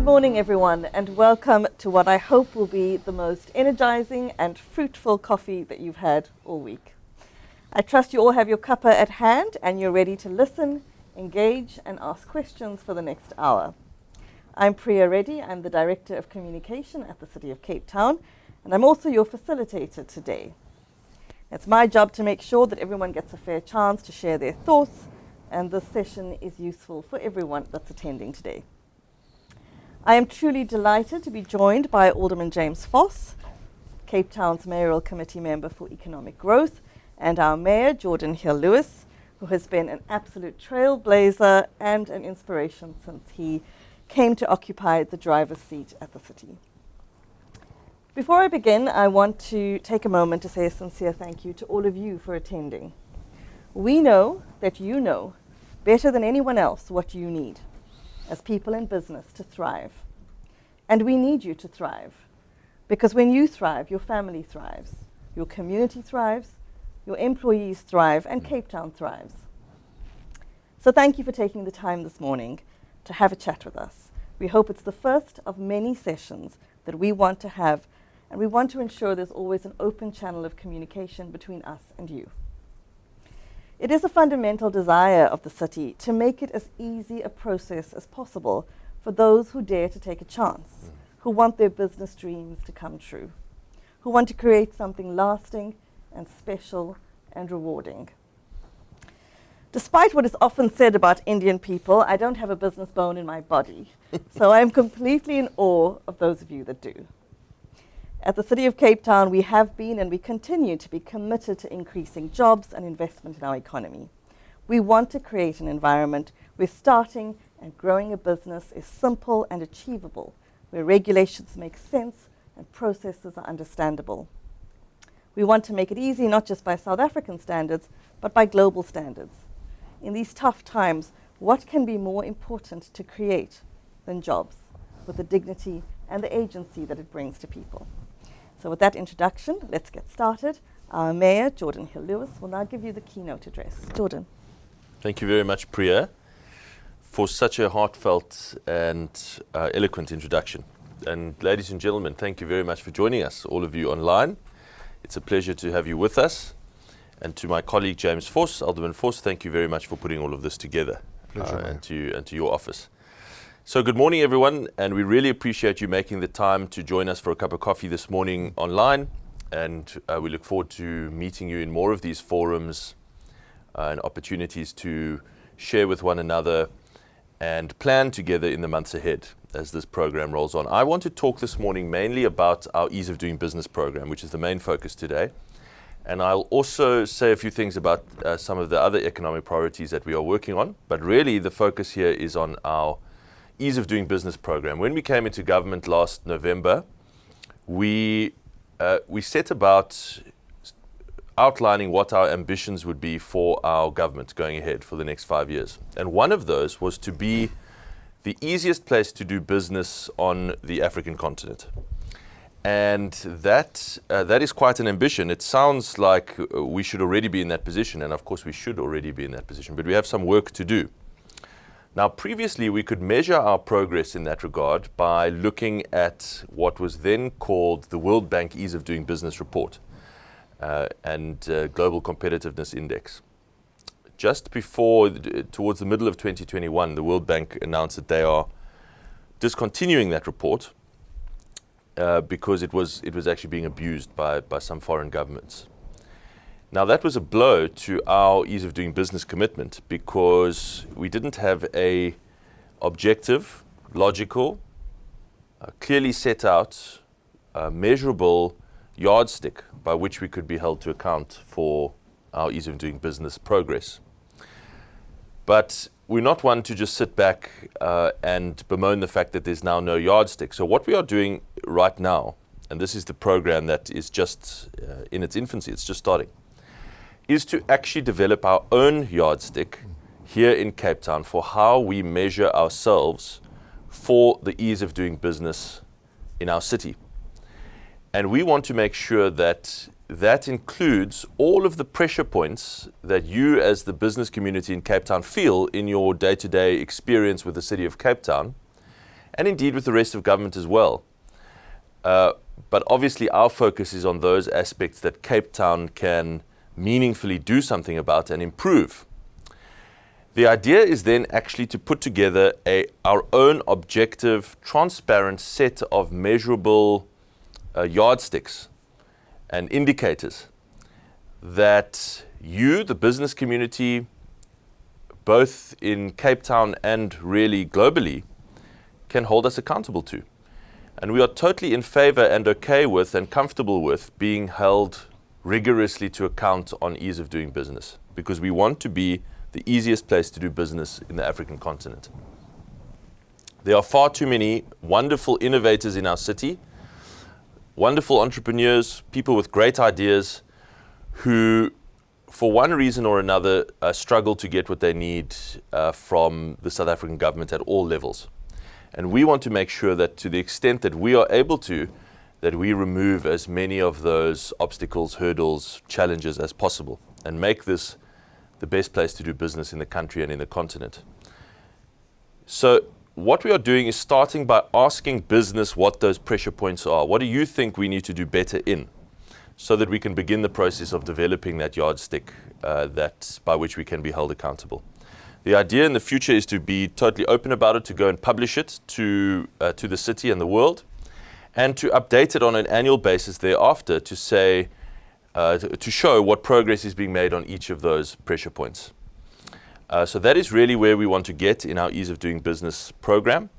Good morning, everyone, and welcome to what I hope will be the most energizing and fruitful coffee that you've had all week. I trust you all have your cuppa at hand and you're ready to listen, engage, and ask questions for the next hour. I'm Priya Reddy. I'm the Director of Communication at the City of Cape Town, and I'm also your facilitator today. It's my job to make sure that everyone gets a fair chance to share their thoughts, and this session is useful for everyone that's attending today. I am truly delighted to be joined by Alderman James Voss, Cape Town's Mayoral Committee Member for Economic Growth, and our Mayor, Geordin Lewis, who has been an absolute trailblazer and an inspiration since he came to occupy the driver's seat at the city. Before I begin, I want to take a moment to say a sincere thank you to all of you for attending. We know that you know better than anyone else what you need as people in business to thrive. And we need you to thrive, because when you thrive, your family thrives, your community thrives, your employees thrive, and Cape Town thrives. So thank you for taking the time this morning to have a chat with us. We hope it's the first of many sessions that we want to have, and we want to ensure there's always an open channel of communication between us and you. It is a fundamental desire of the city to make it as easy a process as possible for those who dare to take a chance, who want their business dreams to come true, who want to create something lasting and special and rewarding. Despite what is often said about Indian people, I don't have a business bone in my body, so I am completely in awe of those of you that do. At the City of Cape Town, we have been and we continue to be committed to increasing jobs and investment in our economy. We want to create an environment where starting and growing a business is simple and achievable, where regulations make sense and processes are understandable. We want to make it easy not just by South African standards, but by global standards. In these tough times, what can be more important to create than jobs, with the dignity and the agency that it brings to people? So with that introduction, let's get started. Our Mayor, Geordin Lewis, will now give you the keynote address. Geordin. Thank you very much, Priya, for such a heartfelt and eloquent introduction. And ladies and gentlemen, thank you very much for joining us, all of you online. It's a pleasure to have you with us. And to my colleague, James Voss, Alderman Voss, thank you very much for putting all of this together, and to your office. So good morning, everyone, and we really appreciate you making the time to join us for a cup of coffee this morning online, and we look forward to meeting you in more of these forums and opportunities to share with one another and plan together in the months ahead as this program rolls on. I want to talk this morning mainly about our Ease of Doing Business program, which is the main focus today, and I'll also say a few things about some of the other economic priorities that we are working on, but really the focus here is on our Ease of Doing Business program. When we came into government last November, we set about outlining what our ambitions would be for our government going ahead for the next 5 years. And one of those was to be the easiest place to do business on the African continent. And that is quite an ambition. It sounds like we should already be in that position, and of course we should already be in that position, but we have some work to do. Now, previously, we could measure our progress in that regard by looking at what was then called the World Bank Ease of Doing Business report and Global Competitiveness Index. Just before, towards the middle of 2021, the World Bank announced that they are discontinuing that report because it was actually being abused by some foreign governments. Now, that was a blow to our Ease of Doing Business commitment because we didn't have a objective, logical, clearly set out, measurable yardstick by which we could be held to account for our Ease of Doing Business progress. But we're not one to just sit back and bemoan the fact that there's now no yardstick. So what we are doing right now, and this is the program that is just in its infancy, it's just starting, is to actually develop our own yardstick here in Cape Town for how we measure ourselves for the ease of doing business in our city. And we want to make sure that that includes all of the pressure points that you as the business community in Cape Town feel in your day-to-day experience with the City of Cape Town, and indeed with the rest of government as well. But obviously our focus is on those aspects that Cape Town can meaningfully do something about and improve. The idea is then actually to put together our own objective, transparent set of measurable yardsticks and indicators that you, the business community, both in Cape Town and really globally, can hold us accountable to. And we are totally in favor and okay with and comfortable with being held rigorously to account on ease of doing business, because we want to be the easiest place to do business in the African continent. There are far too many wonderful innovators in our city, wonderful entrepreneurs, people with great ideas who, for one reason or another, struggle to get what they need from the South African government at all levels. And we want to make sure that to the extent that we are able to, that we remove as many of those obstacles, hurdles, challenges as possible, and make this the best place to do business in the country and in the continent. So what we are doing is starting by asking business what those pressure points are. What do you think we need to do better in, so that we can begin the process of developing that yardstick by which we can be held accountable. The idea in the future is to be totally open about it, to go and publish it to the city and the world, and to update it on an annual basis thereafter to say, to show what progress is being made on each of those pressure points. So that is really where we want to get in our Ease of Doing Business program.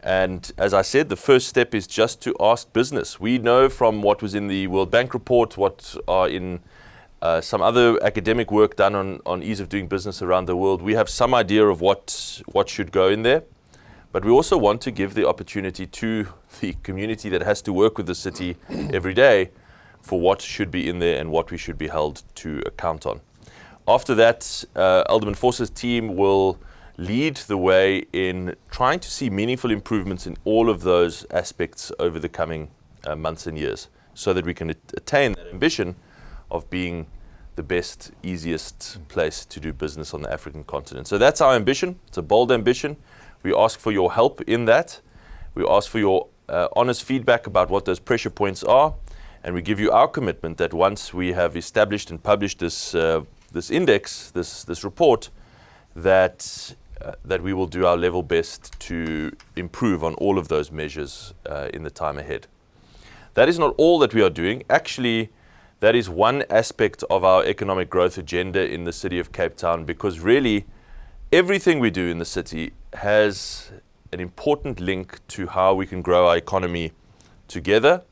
And as I said, the first step is just to ask business. We know from what was in the World Bank report, what are in some other academic work done on ease of doing business around the world, we have some idea of what should go in there. But we also want to give the opportunity to the community that has to work with the city every day for what should be in there and what we should be held to account on. After that, Alderman Force's team will lead the way in trying to see meaningful improvements in all of those aspects over the coming months and years, so that we can attain that ambition of being the best, easiest place to do business on the African continent. So that's our ambition. It's a bold ambition. We ask for your help in that. We ask for your honest feedback about what those pressure points are, and we give you our commitment that once we have established and published this index, this report, that we will do our level best to improve on all of those measures in the time ahead. That is not all that we are doing. Actually, that is one aspect of our economic growth agenda in the city of Cape Town, because really everything we do in the city has an important link to how we can grow our economy together,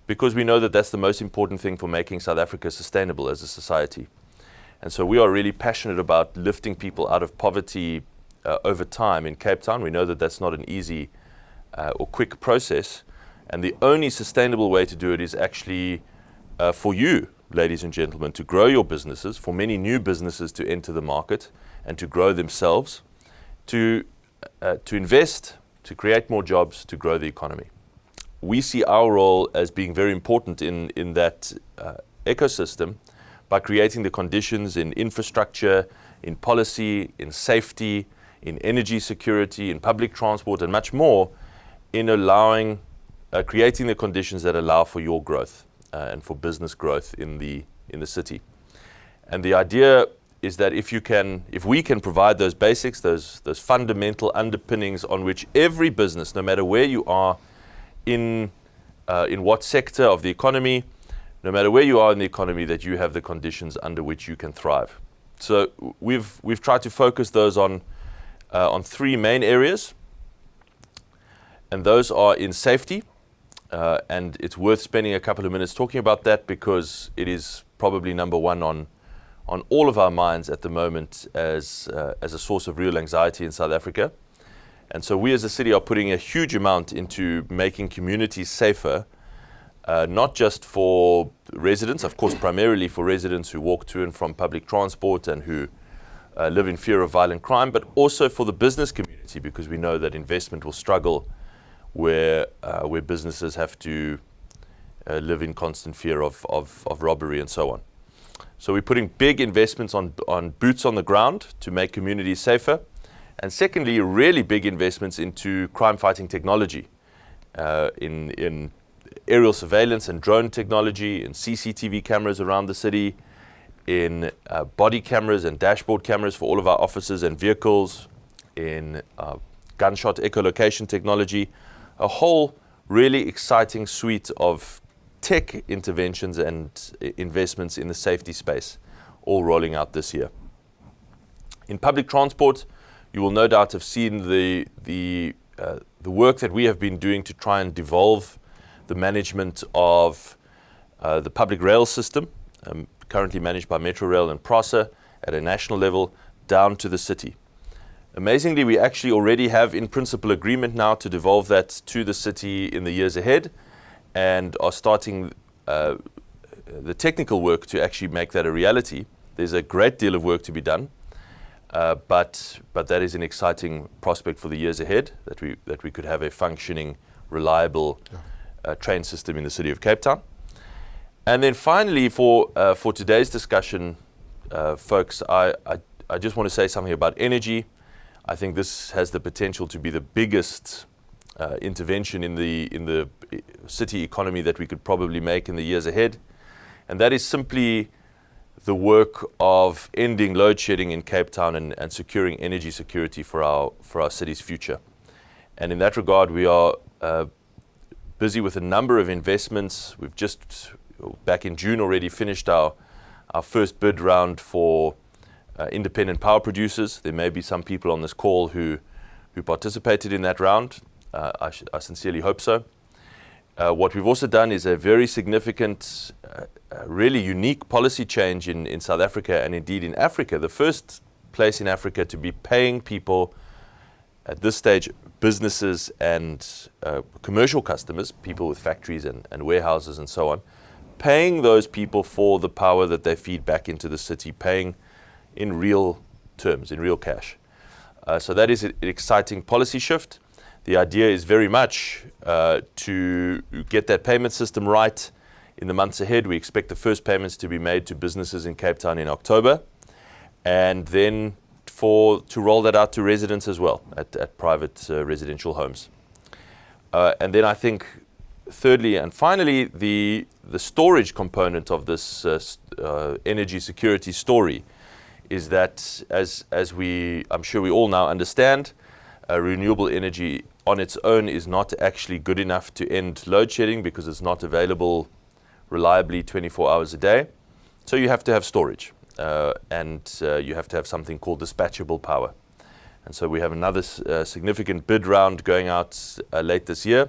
because we know that that's the most important thing for making South Africa sustainable as a society. And so we are really passionate about lifting people out of poverty over time in Cape Town. We know that that's not an easy or quick process, and the only sustainable way to do it is actually for you, ladies and gentlemen, to grow your businesses, for many new businesses to enter the market and to grow themselves, to invest, to create more jobs, to grow the economy. We see our role as being very important in that ecosystem by creating the conditions in infrastructure, in policy, in safety, in energy security, in public transport, and much more, in allowing, creating the conditions that allow for your growth and for business growth in the city. And the idea is that if we can provide those basics, those fundamental underpinnings on which every business, no matter where you are in what sector of the economy, no matter where you are in the economy, that you have the conditions under which you can thrive. So we've tried to focus those on three main areas, and those are in safety. And it's worth spending a couple of minutes talking about that, because it is probably number one on all of our minds at the moment as a source of real anxiety in South Africa. And so we as a city are putting a huge amount into making communities safer, not just for residents, of course primarily for residents who walk to and from public transport and who live in fear of violent crime, but also for the business community, because we know that investment will struggle where businesses have to live in constant fear of robbery and so on. So we're putting big investments on boots on the ground to make communities safer, And secondly, really big investments into crime-fighting technology, in aerial surveillance and drone technology, in CCTV cameras around the city, in body cameras and dashboard cameras for all of our offices and vehicles, in gunshot echolocation technology, a whole really exciting suite of tech interventions and investments in the safety space, all rolling out this year. In public transport, you will no doubt have seen the work that we have been doing to try and devolve the management of the public rail system, currently managed by Mayoral and PRASA at a national level, down to the city. Amazingly, we actually already have in principle agreement now to devolve that to the city in the years ahead, and are starting the technical work to actually make that a reality. There's a great deal of work to be done, but that is an exciting prospect for the years ahead, that we could have a functioning, reliable train system in the city of Cape Town. And then finally, for today's discussion, folks, I just want to say something about energy. I think this has the potential to be the biggest intervention in the city economy that we could probably make in the years ahead, and that is simply the work of ending load shedding in Cape Town and securing energy security for our city's future. And in that regard, we are busy with a number of investments. We've just back in June already finished our first bid round for independent power producers. There may be some people on this call who participated in that round. I sincerely hope so. What we've also done is a very significant, really unique policy change in South Africa, and indeed in Africa, the first place in Africa to be paying people at this stage, businesses and commercial customers, people with factories and warehouses and so on, paying those people for the power that they feed back into the city, paying in real terms, in real cash. So that is an exciting policy shift. The idea is very much to get that payment system right in the months ahead. We expect the first payments to be made to businesses in Cape Town in October, and then to roll that out to residents as well at private residential homes. And then I think thirdly and finally, the storage component of this energy security story is that, as I'm sure we all now understand, renewable energy on its own is not actually good enough to end load shedding because it's not available reliably 24 hours a day. So you have to have storage, and you have to have something called dispatchable power. And so we have another significant bid round going out late this year,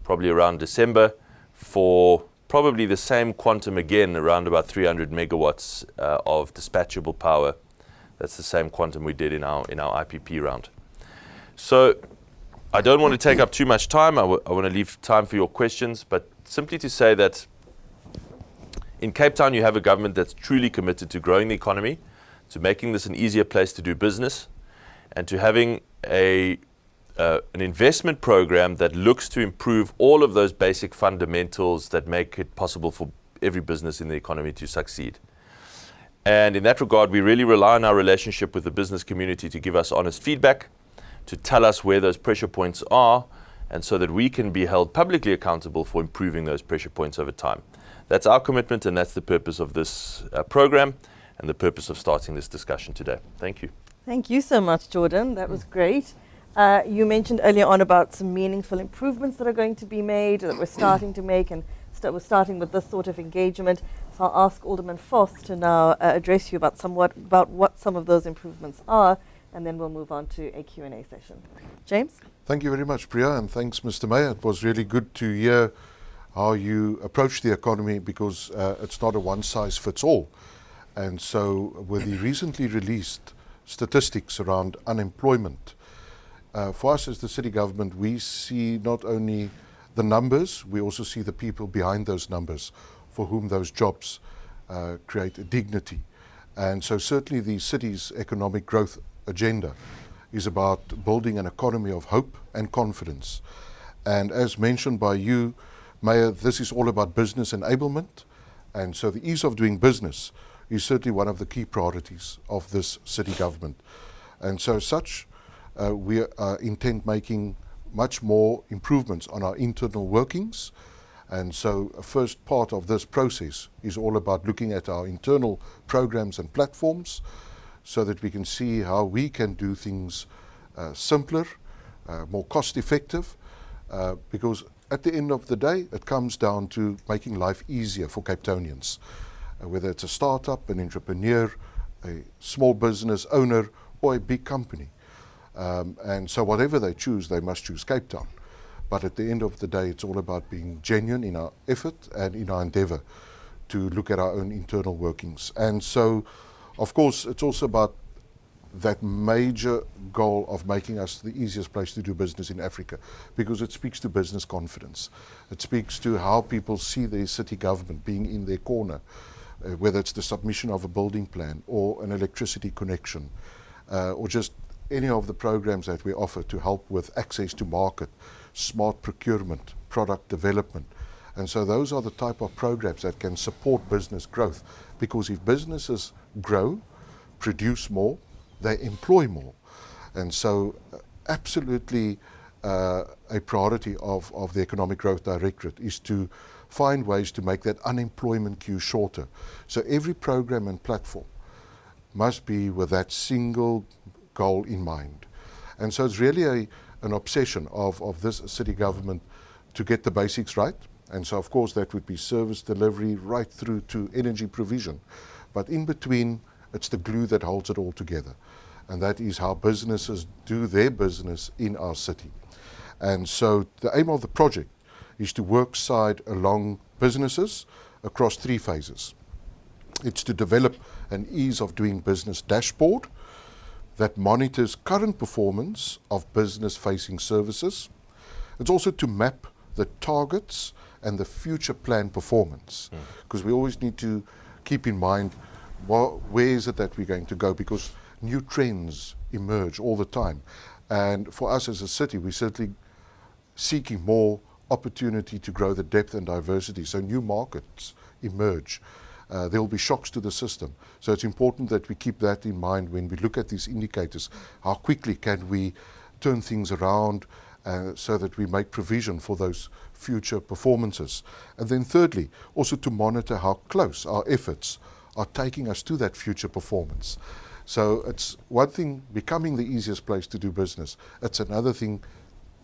probably around December, for probably the same quantum again, around about 300 megawatts of dispatchable power. That's the same quantum we did in our IPP round. So I don't want to take up too much time. I want to leave time for your questions, but simply to say that in Cape Town you have a government that's truly committed to growing the economy, to making this an easier place to do business, and to having an investment program that looks to improve all of those basic fundamentals that make it possible for every business in the economy to succeed. And in that regard, we really rely on our relationship with the business community to give us honest feedback, to tell us where those pressure points are, and so that we can be held publicly accountable for improving those pressure points over time. That's our commitment, and that's the purpose of this program and the purpose of starting this discussion today. Thank you. Thank you so much, Geordin. That was great. You mentioned earlier on about some meaningful improvements that are going to be made, that we're starting to make, and we're starting with this sort of engagement. So I'll ask Alderman Foss to now address you about what some of those improvements are, and then we'll move on to a Q&A session. James? Thank you very much, Priya, and thanks, Mr. Mayor. It was really good to hear how you approach the economy, because it's not a one-size-fits-all. And so with the recently released statistics around unemployment, for us as the city government, we see not only the numbers, we also see the people behind those numbers for whom those jobs create a dignity. And so certainly the city's economic growth agenda is about building an economy of hope and confidence. And as mentioned by you, Mayor, this is all about business enablement. And so the ease of doing business is certainly one of the key priorities of this city government. And so such we intend making much more improvements on our internal workings. And so a first part of this process is all about looking at our internal programs and platforms so that we can see how we can do things simpler, more cost effective, because at the end of the day, it comes down to making life easier for Cape Townians, whether it's a startup, an entrepreneur, a small business owner, or a big company. And so whatever they choose, they must choose Cape Town. But at the end of the day, it's all about being genuine in our effort and in our endeavour to look at our own internal workings. And so, of course, it's also about that major goal of making us the easiest place to do business in Africa, because it speaks to business confidence. It speaks to how people see their city government being in their corner, whether it's the submission of a building plan or an electricity connection, or just any of the programs that we offer to help with access to market, smart procurement, product development. And so those are the type of programs that can support business growth, because if businesses grow, produce more, they employ more. And so absolutely a priority of the Economic Growth Directorate is to find ways to make that unemployment queue shorter. So every program and platform must be with that single goal in mind. And so it's really an obsession of this city government to get the basics right. And so of course that would be service delivery right through to energy provision. But in between, it's the glue that holds it all together. And that is how businesses do their business in our city. And so the aim of the project is to work side along businesses across 3 phases. It's to develop an ease of doing business dashboard that monitors current performance of business-facing services. It's also to map the targets and the future plan performance, because we always need to keep in mind where is it that we're going to go, because new trends emerge all the time. And for us as a city, we're certainly seeking more opportunity to grow the depth and diversity, so new markets emerge. There will be shocks to the system. So it's important that we keep that in mind when we look at these indicators. How quickly can we turn things around so that we make provision for those future performances? And then thirdly, also to monitor how close our efforts are taking us to that future performance. So it's one thing becoming the easiest place to do business. It's another thing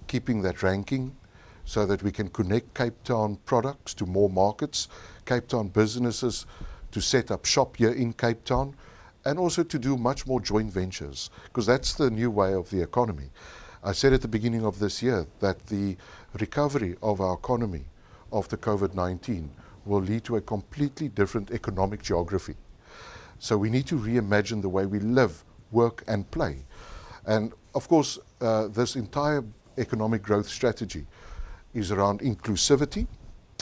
keeping that ranking so that we can connect Cape Town products to more markets, Cape Town businesses to set up shop here in Cape Town, and also to do much more joint ventures, because that's the new way of the economy. I said at the beginning of this year that the recovery of our economy after COVID-19 will lead to a completely different economic geography. So we need to reimagine the way we live, work and play. And of course, this entire economic growth strategy is around inclusivity.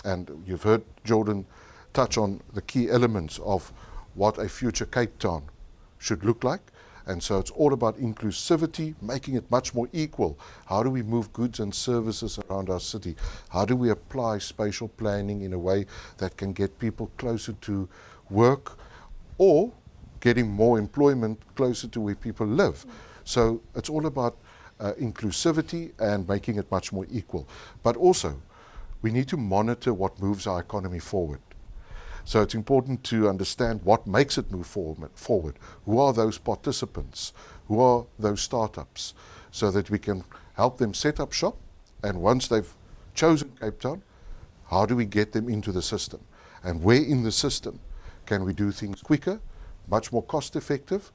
And you've heard Geordin touch on the key elements of what a future Cape Town should look like. And so it's all about inclusivity, making it much more equal. How do we move goods and services around our city? How do we apply spatial planning in a way that can get people closer to work, or getting more employment closer to where people live? So it's all about inclusivity and making it much more equal. But also, we need to monitor what moves our economy forward. So it's important to understand what makes it move forward. Who are those participants? Who are those startups? So that we can help them set up shop, and once they've chosen Cape Town, how do we get them into the system? And where in the system can we do things quicker, much more cost effective,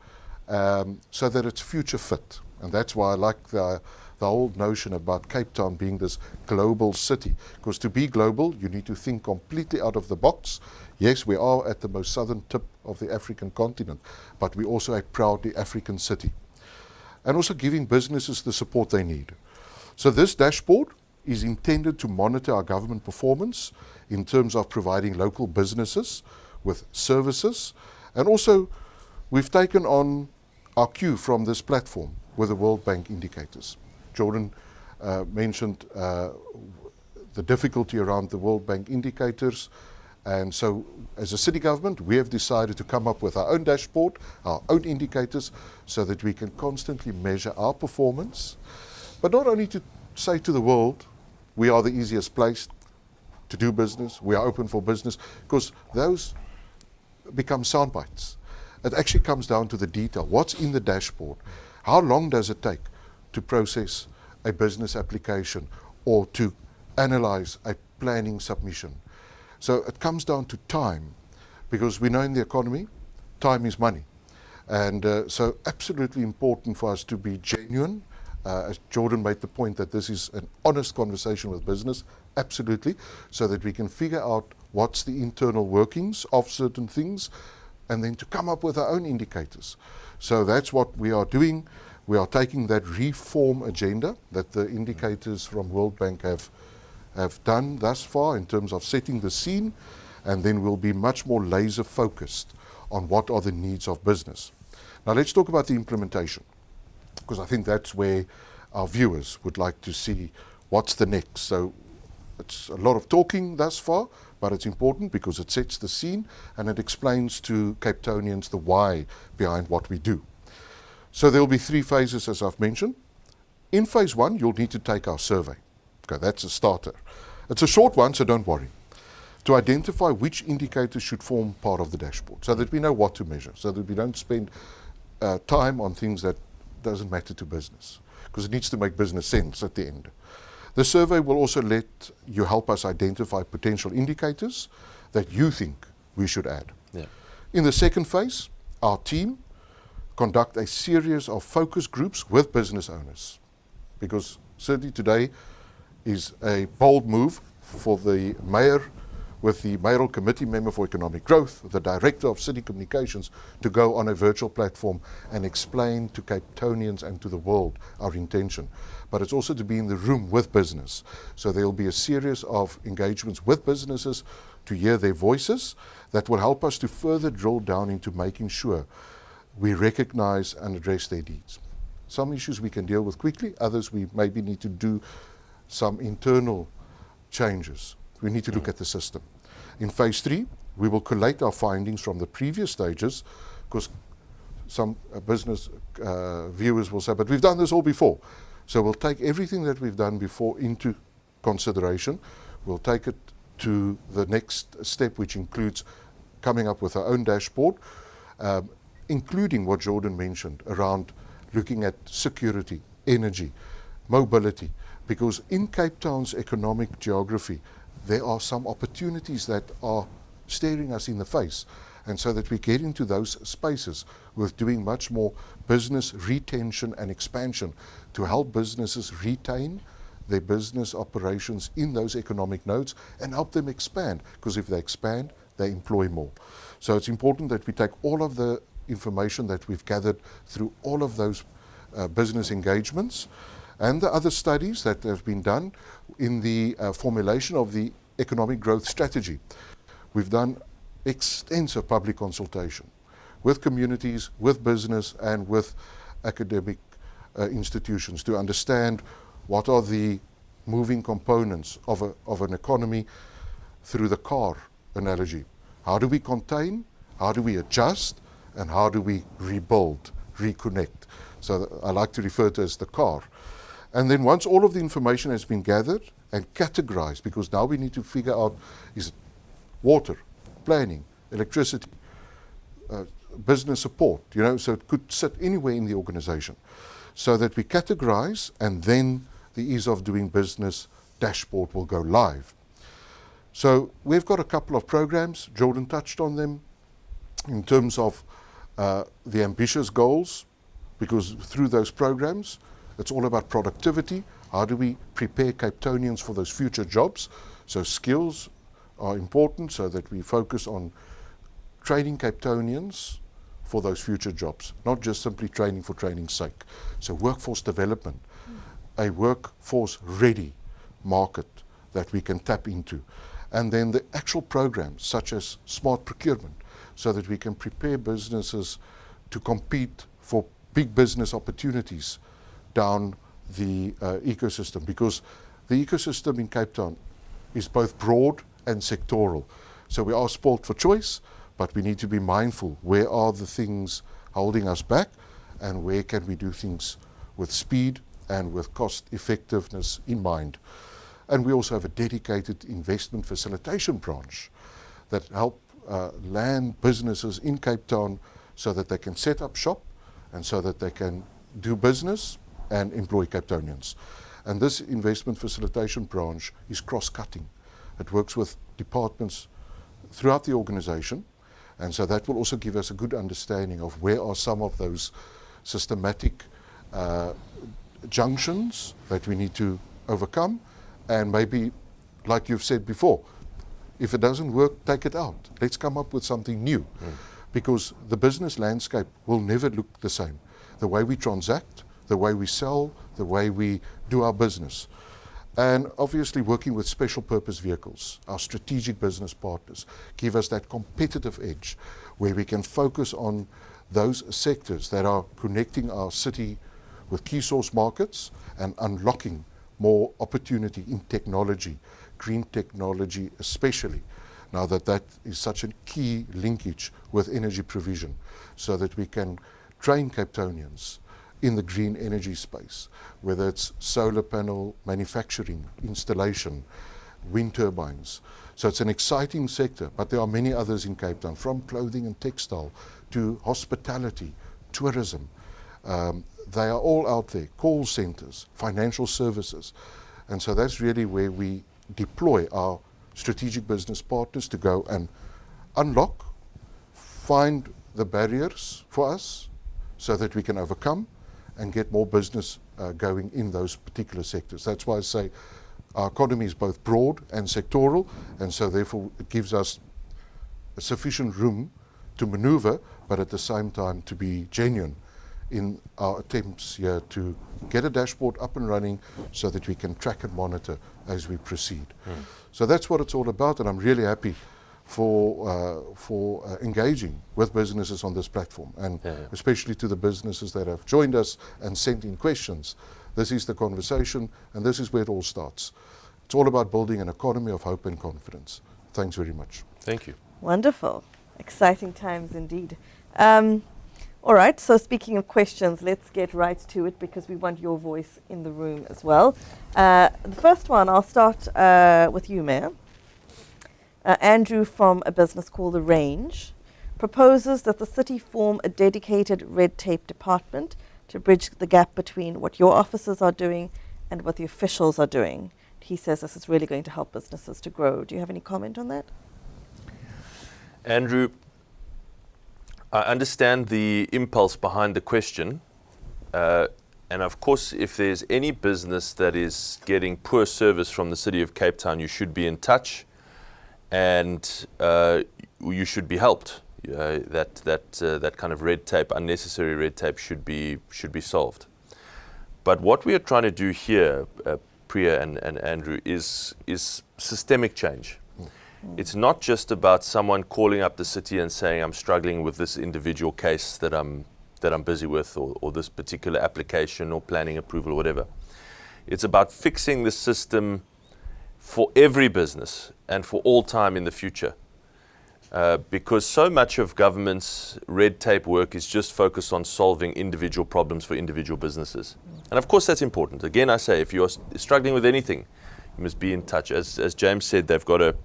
so that it's future fit? And that's why I like the whole notion about Cape Town being this global city. Because to be global, you need to think completely out of the box. Yes, we are at the most southern tip of the African continent, but we're also a proudly African city. And also giving businesses the support they need. So this dashboard is intended to monitor our government performance in terms of providing local businesses with services. And also, we've taken on our cue from this platform with the World Bank indicators. Geordin mentioned the difficulty around the World Bank indicators, And so as a city government, we have decided to come up with our own dashboard, our own indicators, so that we can constantly measure our performance, but not only to say to the world, we are the easiest place to do business, we are open for business, because those become sound bites. It actually comes down to the detail. What's in the dashboard? How long does it take to process a business application or to analyze a planning submission? So it comes down to time, because we know in the economy, time is money. And so absolutely important for us to be genuine. As Geordin made the point that this is an honest conversation with business, absolutely, so that we can figure out what's the internal workings of certain things, and then to come up with our own indicators. So that's what we are doing. We are taking that reform agenda that the indicators from World Bank have done thus far in terms of setting the scene, and then we'll be much more laser focused on what are the needs of business. Now let's talk about the implementation, because I think that's where our viewers would like to see what's the next. So it's a lot of talking thus far, but it's important because it sets the scene and it explains to Cape Townians the why behind what we do. So there'll be 3 phases, as I've mentioned. In phase 1, you'll need to take our survey. Okay, that's a starter. It's a short one, so don't worry. To identify which indicators should form part of the dashboard, so that we know what to measure, so that we don't spend time on things that doesn't matter to business, because it needs to make business sense at the end. The survey will also let you help us identify potential indicators that you think we should add. Yeah. In the second phase, our team conduct a series of focus groups with business owners, because certainly today is a bold move for the mayor, with the Mayoral Committee Member for Economic Growth, the Director of City Communications, to go on a virtual platform and explain to Cape Townians and to the world our intention. But it's also to be in the room with business. So there will be a series of engagements with businesses to hear their voices that will help us to further drill down into making sure we recognize and address their needs. Some issues we can deal with quickly, others we maybe need to do some internal changes. We need to look at the system. In phase 3, we will collate our findings from the previous stages, because some business viewers will say, but we've done this all before. So we'll take everything that we've done before into consideration. We'll take it to the next step, which includes coming up with our own dashboard, including what Geordin mentioned around looking at security, energy, mobility, because in Cape Town's economic geography, there are some opportunities that are staring us in the face. And so that we get into those spaces with doing much more business retention and expansion to help businesses retain their business operations in those economic nodes and help them expand, because if they expand, they employ more. So it's important that we take all of the information that we've gathered through all of those business engagements and the other studies that have been done in the formulation of the economic growth strategy. We've done extensive public consultation with communities, with business, and with academic institutions to understand what are the moving components of an economy through the car analogy. How do we contain, how do we adjust, and how do we rebuild, reconnect? So I like to refer to it as the car. And then once all of the information has been gathered and categorized, because now we need to figure out, is it water, planning, electricity, business support, so it could sit anywhere in the organization. So that we categorize, and then the ease of doing business dashboard will go live. So we've got a couple of programs, Geordin touched on them, in terms of the ambitious goals, because through those programs, it's all about productivity. How do we prepare Cape Townians for those future jobs? So skills are important, so that we focus on training Cape Townians for those future jobs, not just simply training for training's sake. So workforce development, a workforce ready market that we can tap into. And then the actual programs such as smart procurement, so that we can prepare businesses to compete for big business opportunities down the ecosystem, because the ecosystem in Cape Town is both broad and sectoral. So we are spoilt for choice, but we need to be mindful. Where are the things holding us back, and where can we do things with speed and with cost effectiveness in mind? And we also have a dedicated investment facilitation branch that help land businesses in Cape Town so that they can set up shop and so that they can do business and employ Cape Townians. And this investment facilitation branch is cross-cutting. It works with departments throughout the organization, and so that will also give us a good understanding of where are some of those systematic junctions that we need to overcome, and maybe, like you've said before, if it doesn't work, take it out. Let's come up with something new, because the business landscape will never look the same. The way we transact, the way we sell, the way we do our business. And obviously working with special purpose vehicles, our strategic business partners, give us that competitive edge where we can focus on those sectors that are connecting our city with key source markets and unlocking more opportunity in technology, green technology especially, now that that is such a key linkage with energy provision, so that we can train Cape Townians in the green energy space, whether it's solar panel manufacturing, installation, wind turbines. So it's an exciting sector, but there are many others in Cape Town, from clothing and textile to hospitality, tourism. They are all out there, call centers, financial services. And so that's really where we deploy our strategic business partners to go and unlock, find the barriers for us so that we can overcome and get more business going in those particular sectors. That's why I say our economy is both broad and sectoral, and so therefore it gives us a sufficient room to maneuver, but at the same time to be genuine in our attempts here to get a dashboard up and running so that we can track and monitor as we proceed. So that's what it's all about, and I'm really happy for engaging with businesses on this platform, and especially to the businesses that have joined us and sent in questions. This is the conversation, and this is where it all starts. It's all about building an economy of hope and confidence. Thanks very much. Thank you. Wonderful. Exciting times indeed. All right, so speaking of questions, let's get right to it because we want your voice in the room as well. The first one, I'll start with you, Mayor. Andrew from a business called The Range proposes that the city form a dedicated red tape department to bridge the gap between what your officers are doing and what the officials are doing. He says this is really going to help businesses to grow. Do you have any comment on that? Andrew, I understand the impulse behind the question. And of course, if there's any business that is getting poor service from the City of Cape Town, you should be in touch and you should be helped. That kind of red tape, unnecessary red tape, should be solved. But what we are trying to do here, Priya and Andrew, is systemic change. It's not just about someone calling up the city and saying, I'm struggling with this individual case that I'm busy with, or this particular application or planning approval or whatever. It's about fixing the system for every business and for all time in the future. Because so much of government's red tape work is just focused on solving individual problems for individual businesses. And of course that's important. Again, I say, if you're struggling with anything, you must be in touch. As James said, they've got a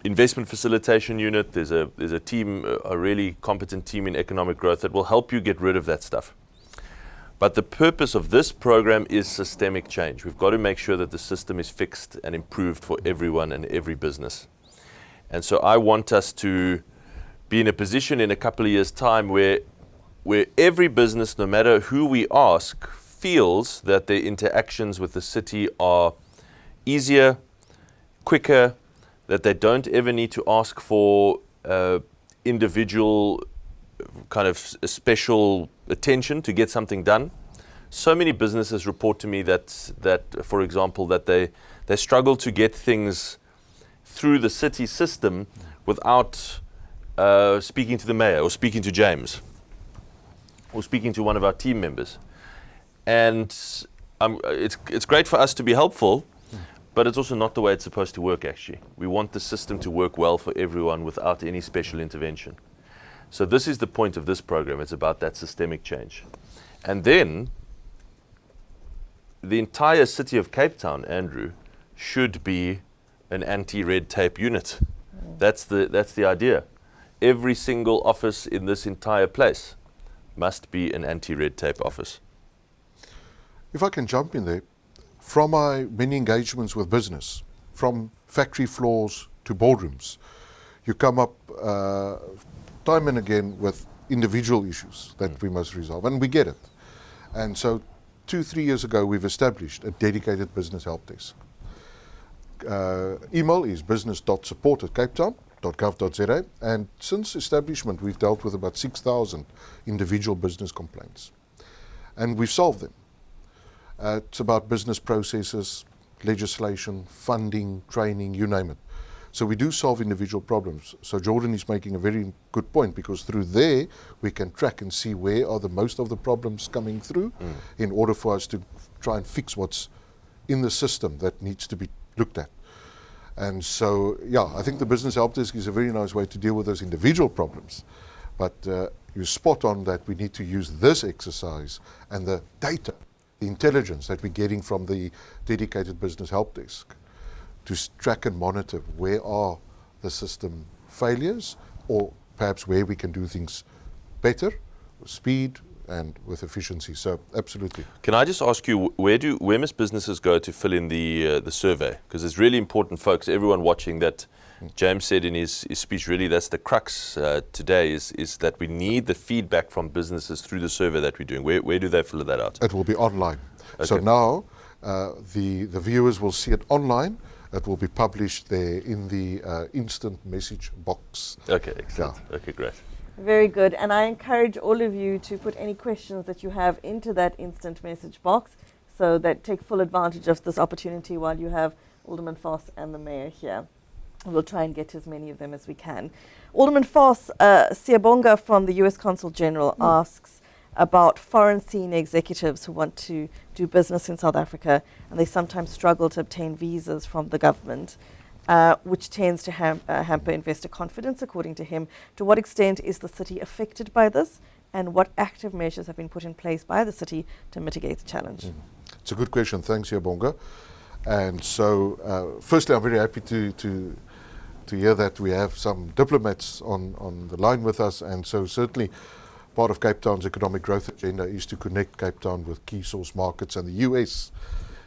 investment facilitation unit. There's a team, a really competent team in economic growth that will help you get rid of that stuff. But the purpose of this program is systemic change. We've got to make sure that the system is fixed and improved for everyone and every business. And so I want us to be in a position in a couple of years' time where every business, no matter who we ask, feels that their interactions with the city are easier, quicker, that they don't ever need to ask for individual kind of special attention to get something done. So many businesses report to me that for example, that they struggle to get things through the city system without speaking to the mayor or speaking to James or speaking to one of our team members. And it's great for us to be helpful, But it's also not the way it's supposed to work, actually. We want the system to work well for everyone without any special intervention. So this is the point of this program. It's about that systemic change. And then the entire city of Cape Town, Andrew, should be an anti-red tape unit. That's the idea. Every single office in this entire place must be an anti-red tape office. If I can jump in there, from my many engagements with business, from factory floors to boardrooms, you come up time and again with individual issues that we must resolve, and we get it. And so 2-3 years ago, we've established a dedicated business help desk. Email is business.support@capetown.gov.za, and since establishment, we've dealt with about 6,000 individual business complaints, and we've solved them. It's about business processes, legislation, funding, training, you name it. So we do solve individual problems. So Geordin is making a very good point, because through there we can track and see where are the most of the problems coming through in order for us to try and fix what's in the system that needs to be looked at. And so, yeah, I think the business help desk is a very nice way to deal with those individual problems. But you're spot on that we need to use this exercise and the data, the intelligence that we're getting from the dedicated business help desk to track and monitor where are the system failures, or perhaps where we can do things better, with speed and with efficiency. So absolutely. Can I just ask you, where must businesses go to fill in the survey? Because it's really important, folks, everyone watching, that James said in his speech, really that's the crux today, is that we need the feedback from businesses through the survey that we're doing. Where do they fill that out? It will be online. Okay. So now the viewers will see it online. It will be published there in the instant message box. Okay, excellent. Yeah. Okay, great. Very good. And I encourage all of you to put any questions that you have into that instant message box, so that take full advantage of this opportunity while you have Alderman Foss and the Mayor here. We'll try and get to as many of them as we can. Alderman Foss, Siyabonga from the US Consul General asks about foreign senior executives who want to do business in South Africa, and they sometimes struggle to obtain visas from the government, which tends to hamper investor confidence, according to him. To what extent is the city affected by this, and what active measures have been put in place by the city to mitigate the challenge? It's a good question. Thanks, Siyabonga. And so, firstly, I'm very happy to hear that we have some diplomats on the line with us, and so certainly part of Cape Town's economic growth agenda is to connect Cape Town with key source markets, and the US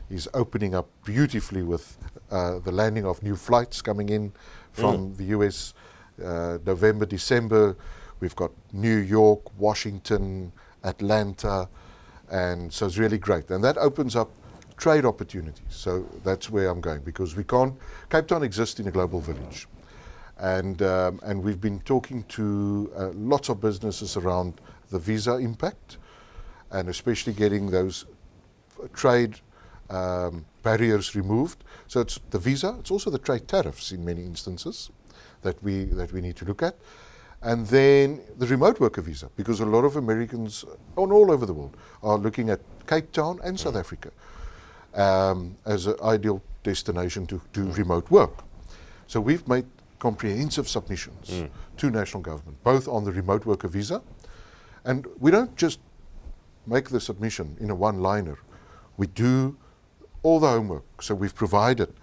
is opening up beautifully with the landing of new flights coming in from the US November, December. We've got New York, Washington, Atlanta, and so it's really great. And that opens up trade opportunities. So that's where I'm going, because Cape Town exists in a global village. And we've been talking to lots of businesses around the visa impact, and especially getting those trade barriers removed. So it's the visa, it's also the trade tariffs in many instances that we need to look at. And then the remote worker visa, because a lot of Americans all over the world are looking at Cape Town and South Africa as an ideal destination to do remote work. So we've made comprehensive submissions to national government, both on the remote worker visa, and we don't just make the submission in a one-liner. We do all the homework. So we've provided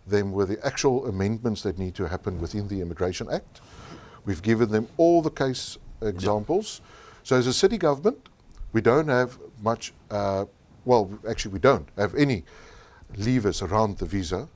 them with the actual amendments that need to happen within the Immigration Act. We've given them all the case examples. So as a city government, we don't have much, we don't have any levers around the visa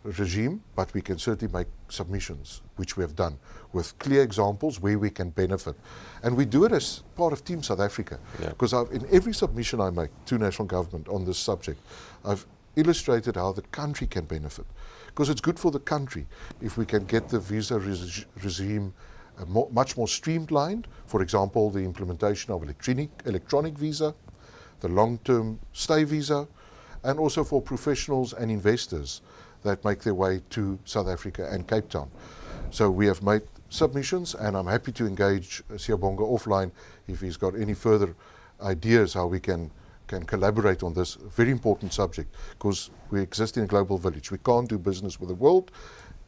regime, but we can certainly make submissions, which we have done, with clear examples where we can benefit. And we do it as part of Team South Africa, because in every submission I make to national government on this subject, I've illustrated how the country can benefit, because it's good for the country if we can get the visa regime much more streamlined. For example, the implementation of electronic visa, the long-term stay visa, and also for professionals and investors that make their way to South Africa and Cape Town. So we have made submissions, and I'm happy to engage Siyabonga offline if he's got any further ideas how we can can collaborate on this very important subject, because we exist in a global village. We can't do business with the world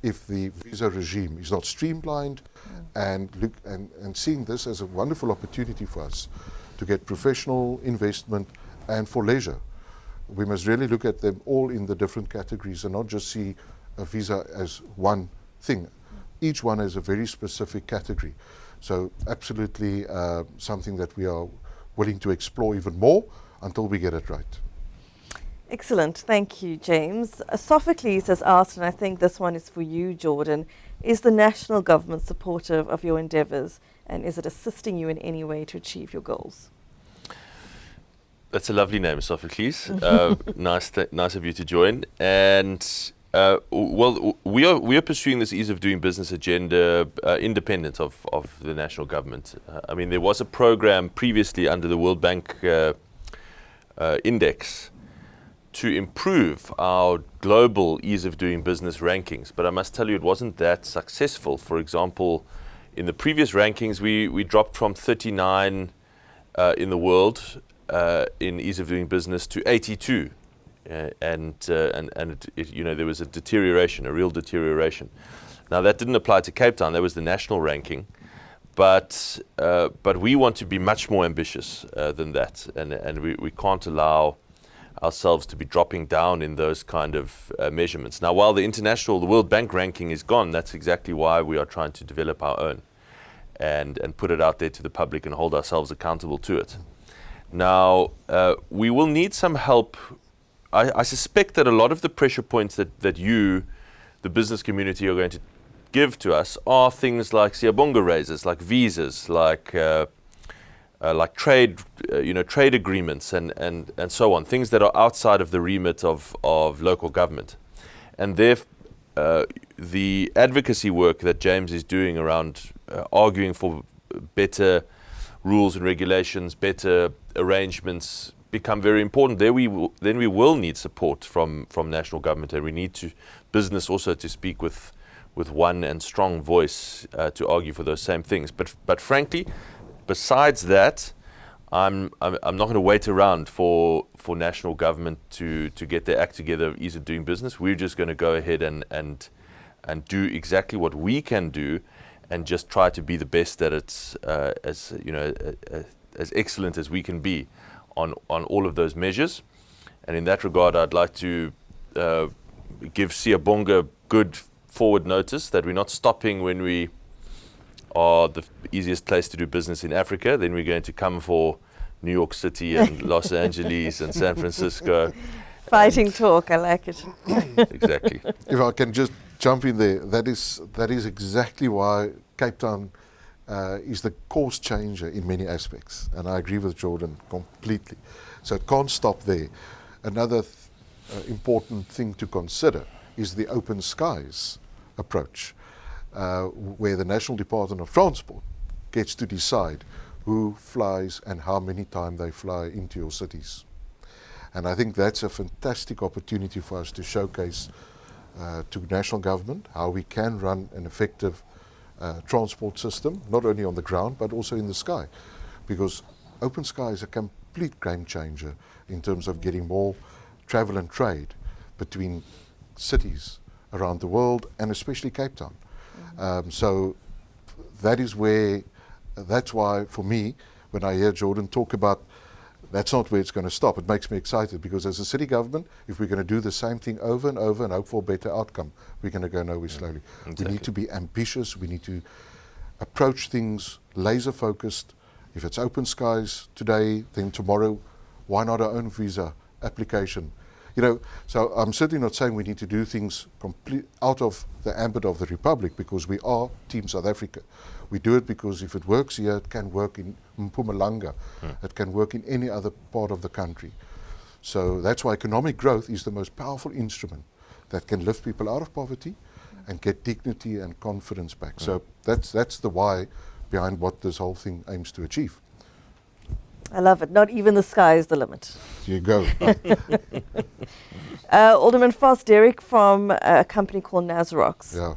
if the visa regime is not streamlined, and seeing this as a wonderful opportunity for us to get professional investment and for leisure. We must really look at them all in the different categories and not just see a visa as one thing. Each one has a very specific category. So absolutely something that we are willing to explore even more until we get it right. Excellent. Thank you, James. Sophocles has asked, and I think this one is for you, Geordin, is the national government supportive of your endeavours, and is it assisting you in any way to achieve your goals? That's a lovely name, Sophocles. Nice of you to join. And well, we are pursuing this ease of doing business agenda independent of the national government. I mean, there was a program previously under the World Bank index to improve our global ease of doing business rankings, but I must tell you it wasn't that successful. For example, in the previous rankings, we dropped from 39 in the world in ease of doing business to 82, and there was a real deterioration. Now that didn't apply to Cape Town; that was the national ranking, but we want to be much more ambitious than that, and we can't allow ourselves to be dropping down in those kind of measurements. Now, while the World Bank ranking is gone, that's exactly why we are trying to develop our own and put it out there to the public and hold ourselves accountable to it. Now, we will need some help. I suspect that a lot of the pressure points that you, the business community, are going to give to us are things like siyabonga raises, like visas, like trade, trade agreements and so on, things that are outside of the remit of local government. And the advocacy work that James is doing around arguing for better rules and regulations, better arrangements become very important. Then we will need support from national government, and we need business also to speak with one and strong voice to argue for those same things. But frankly, besides that, I'm not going to wait around for national government to get their act together of ease of doing business. We're just going to go ahead and do exactly what we can do, and just try to be the best at it, as excellent as we can be on all of those measures. And in that regard, I'd like to give Siyabonga good forward notice that we're not stopping when we are the easiest place to do business in Africa. Then we're going to come for New York City and Los Angeles and San Francisco. Fighting talk, I like it. Exactly. If I can just jump in there, that is exactly why Cape Town is the course changer in many aspects, and I agree with Geordin completely. So it can't stop there. Another important thing to consider is the open skies approach, where the National Department of Transport gets to decide who flies and how many times they fly into your cities. And I think that's a fantastic opportunity for us to showcase to national government how we can run an effective transport system, not only on the ground but also in the sky, because open sky is a complete game changer in terms of getting more travel and trade between cities around the world, and especially Cape Town. So that's why for me, when I hear Geordin talk about that's not where it's going to stop, it makes me excited, because as a city government, if we're going to do the same thing over and over and hope for a better outcome, we're going to go nowhere slowly. Exactly. We need to be ambitious. We need to approach things laser focused. If it's open skies today, then tomorrow, why not our own visa application? So I'm certainly not saying we need to do things complete out of the ambit of the Republic, because we are Team South Africa. We do it because if it works here, it can work in Mpumalanga. It can work in any other part of the country. So that's why economic growth is the most powerful instrument that can lift people out of poverty and get dignity and confidence back. So that's the why behind what this whole thing aims to achieve. I love it. Not even the sky is the limit. Here you go. Alderman Foss Derek from a company called Nasrox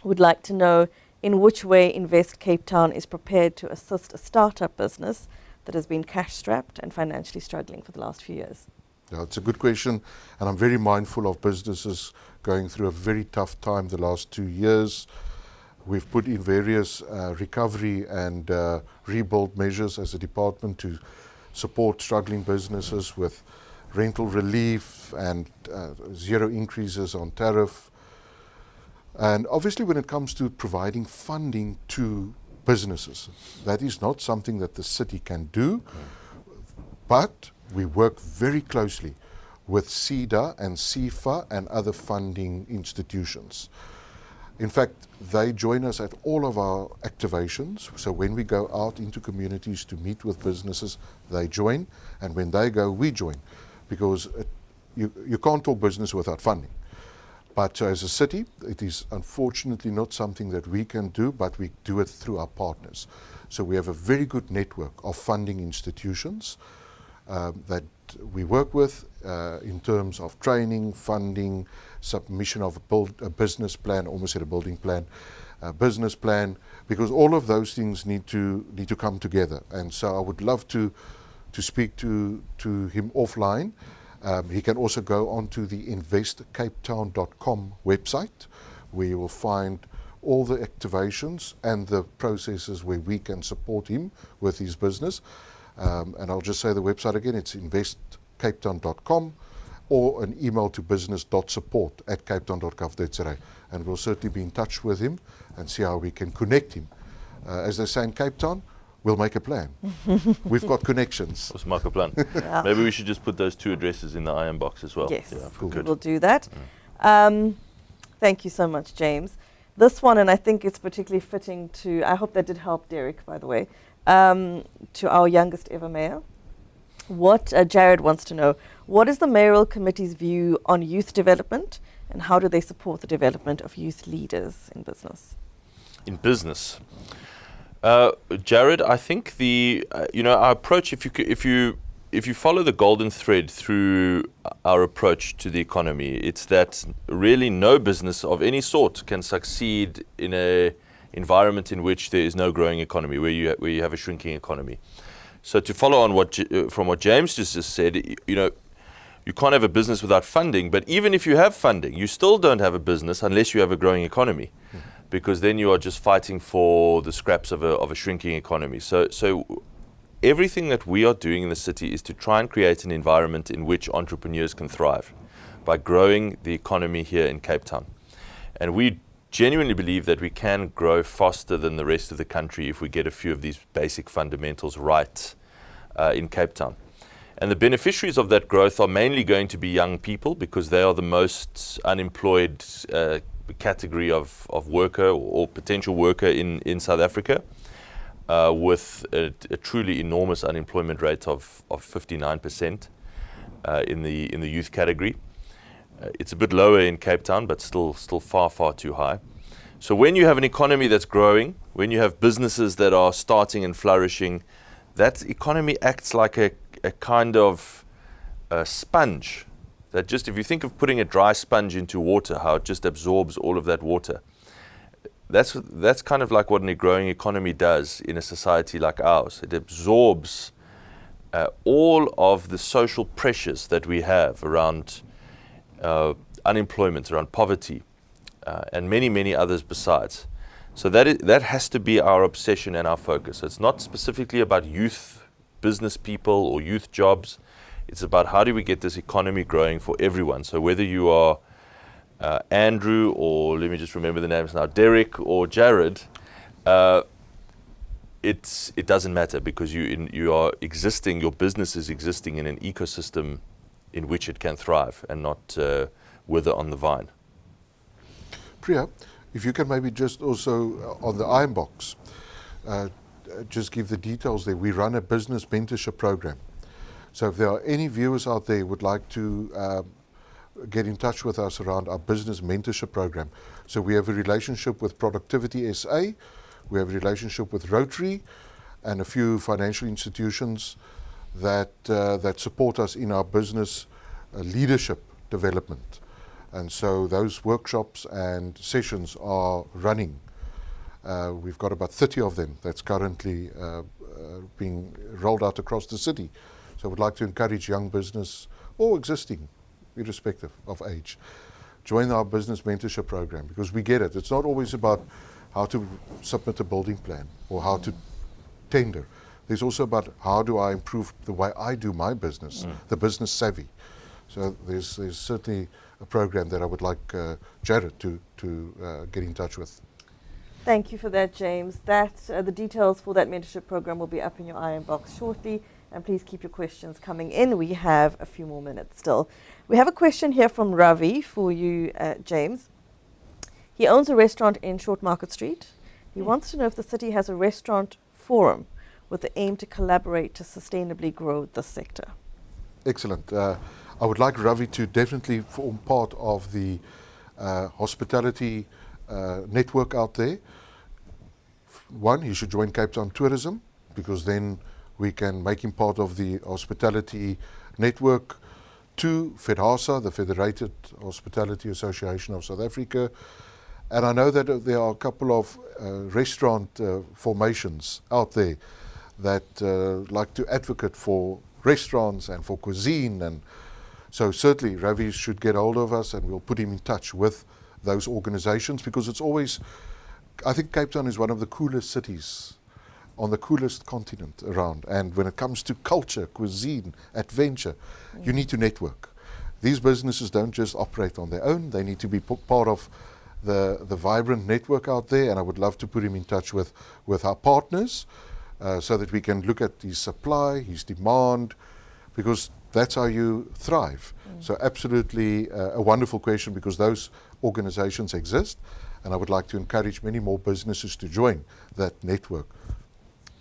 would like to know in which way Invest Cape Town is prepared to assist a startup business that has been cash-strapped and financially struggling for the last few years? Yeah, it's a good question, and I'm very mindful of businesses going through a very tough time the last 2 years. We've put in various recovery and rebuild measures as a department to support struggling businesses with rental relief and zero increases on tariff. And obviously when it comes to providing funding to businesses, that is not something that the city can do, but we work very closely with CEDA and CIFA and other funding institutions. In fact, they join us at all of our activations. So when we go out into communities to meet with businesses, they join. And when they go, we join. Because you can't talk business without funding. But as a city, it is unfortunately not something that we can do, but we do it through our partners. So we have a very good network of funding institutions that we work with in terms of training, funding, submission of a business plan, almost said a building plan, business plan, because all of those things need to come together. And so I would love to speak to him offline. He can also go onto the investcapetown.com website, where you will find all the activations and the processes where we can support him with his business. And I'll just say the website again, it's investcapetown.com, or an email to business.support@capetown.gov.za. And we'll certainly be in touch with him and see how we can connect him. As they say in Cape Town, we'll make a plan. We've got connections. Let's make a plan. Yeah. Maybe we should just put those 2 addresses in the IM box as well. Yes, Yeah, Cool. good. we'll do that. Thank you so much, James. This one, and I think it's particularly fitting to, I hope that did help Derek, by the way, to our youngest ever mayor. Jared wants to know, what is the mayoral committee's view on youth development, and how do they support the development of youth leaders in business? In business, Jared, I think our approach, if you follow the golden thread through our approach to the economy, it's that really no business of any sort can succeed in a environment in which there is no growing economy, where you have a shrinking economy. So to follow on from what James just said, you can't have a business without funding, but even if you have funding, you still don't have a business unless you have a growing economy, because then you are just fighting for the scraps of a shrinking economy. So everything that we are doing in the city is to try and create an environment in which entrepreneurs can thrive by growing the economy here in Cape Town. And we genuinely believe that we can grow faster than the rest of the country if we get a few of these basic fundamentals right in Cape Town. And the beneficiaries of that growth are mainly going to be young people, because they are the most unemployed category of worker or potential worker in South Africa, with a truly enormous unemployment rate of 59% in the youth category. It's a bit lower in Cape Town, but still far, far too high. So when you have an economy that's growing, when you have businesses that are starting and flourishing, that economy acts like a kind of sponge. That just, if you think of putting a dry sponge into water, how it just absorbs all of that water. That's kind of like what a growing economy does in a society like ours. It absorbs all of the social pressures that we have around unemployment, around poverty, and many, many others besides. So that has to be our obsession and our focus. It's not specifically about youth business people or youth jobs. It's about how do we get this economy growing for everyone. So whether you are Andrew, or let me just remember the names now, Derek or Jared, it doesn't matter, because you are existing, your business is existing in an ecosystem in which it can thrive and not wither on the vine. Priya, if you can maybe just also on the iron box, just give the details there. We run a business mentorship program. So if there are any viewers out there who would like to get in touch with us around our business mentorship program. So we have a relationship with Productivity SA, we have a relationship with Rotary, and a few financial institutions that support us in our business leadership development. And so those workshops and sessions are running. We've got about 30 of them that's currently being rolled out across the city. So I would like to encourage young business or existing, irrespective of age, join our business mentorship program, because we get it. It's not always about how to submit a building plan or how to tender. There's also about how do I improve the way I do my business, the business savvy. So there's certainly a program that I would like Jared to get in touch with. Thank you for that, James. The details for that mentorship program will be up in your iron box shortly. And please keep your questions coming in. We have a few more minutes still. We have a question here from Ravi for you, James. He owns a restaurant in Short Market Street. He wants to know if the city has a restaurant forum with the aim to collaborate to sustainably grow the sector. Excellent. I would like Ravi to definitely form part of the hospitality network out there. One, he should join Cape Town Tourism, because then we can make him part of the hospitality network. Two, FEDHASA, the Federated Hospitality Association of South Africa. And I know that there are a couple of restaurant formations out there that like to advocate for restaurants and for cuisine. And so certainly Ravi should get hold of us, and we'll put him in touch with those organizations, because it's always, I think Cape Town is one of the coolest cities on the coolest continent around. And when it comes to culture, cuisine, adventure, you need to network. These businesses don't just operate on their own. They need to be part of the vibrant network out there. And I would love to put him in touch with our partners so that we can look at his supply, his demand, because that's how you thrive. So absolutely a wonderful question, because those organizations exist. And I would like to encourage many more businesses to join that network.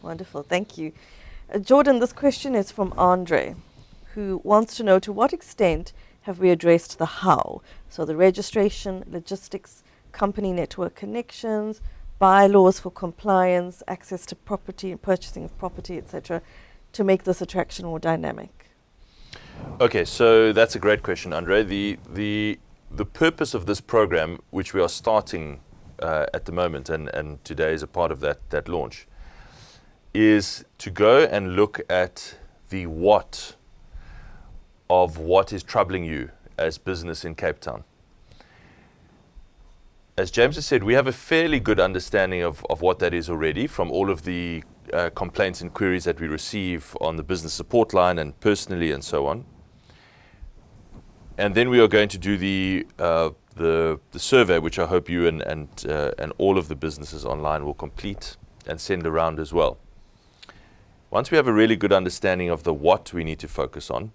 Wonderful, thank you. Geordin, this question is from Andre, who wants to know, to what extent have we addressed the how? So the registration, logistics, company network connections, bylaws for compliance, access to property and purchasing of property, etc., to make this attraction more dynamic? Okay, so that's a great question, Andre. The purpose of this program, which we are starting at the moment, and today is a part of that launch, is to go and look at the what of what is troubling you as business in Cape Town. As James has said, we have a fairly good understanding of what that is already from all of the complaints and queries that we receive on the business support line and personally and so on. And then we are going to do the survey, which I hope you and all of the businesses online will complete and send around as well. Once we have a really good understanding of the what we need to focus on,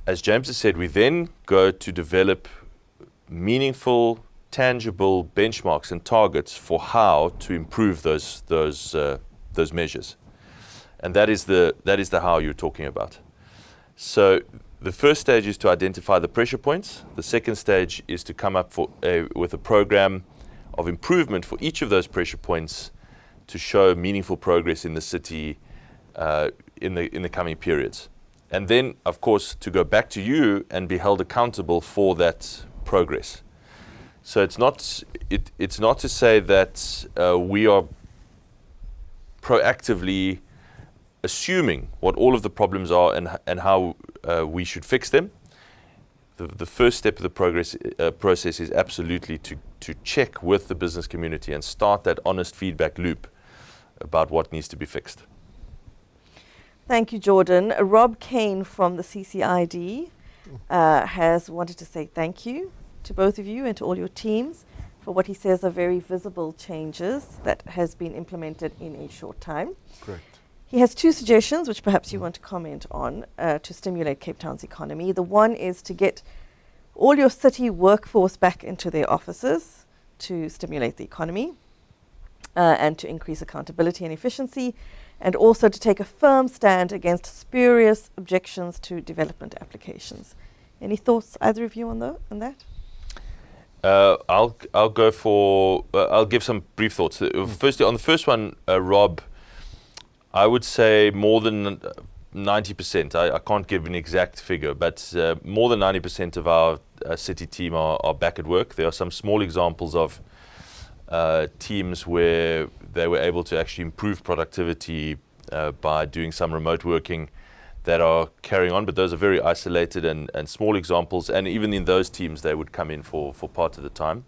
as James has said, we then go to develop meaningful, tangible benchmarks and targets for how to improve those measures. And that is the how you're talking about. So the first stage is to identify the pressure points. The second stage is to come up with a program of improvement for each of those pressure points to show meaningful progress in the city in the coming periods. And then, of course, to go back to you and be held accountable for that progress. So it's not to say that we are proactively assuming what all of the problems are and how we should fix them. The first step of the process is absolutely to check with the business community and start that honest feedback loop about what needs to be fixed. Thank you, Geordin. Rob Kane from the CCID has wanted to say thank you to both of you and to all your teams for what he says are very visible changes that has been implemented in a short time. Correct. He has two suggestions, which perhaps you want to comment on, to stimulate Cape Town's economy. The one is to get all your city workforce back into their offices to stimulate the economy and to increase accountability and efficiency, and also to take a firm stand against spurious objections to development applications. Any thoughts, either of you, on that? I'll go for. I'll give some brief thoughts. Firstly, on the first one, Rob, I would say more than 90%. I can't give an exact figure, but more than 90% of our city team are back at work. There are some small examples of teams where they were able to actually improve productivity by doing some remote working that are carrying on, but those are very isolated and small examples, and even in those teams they would come in for part of the time.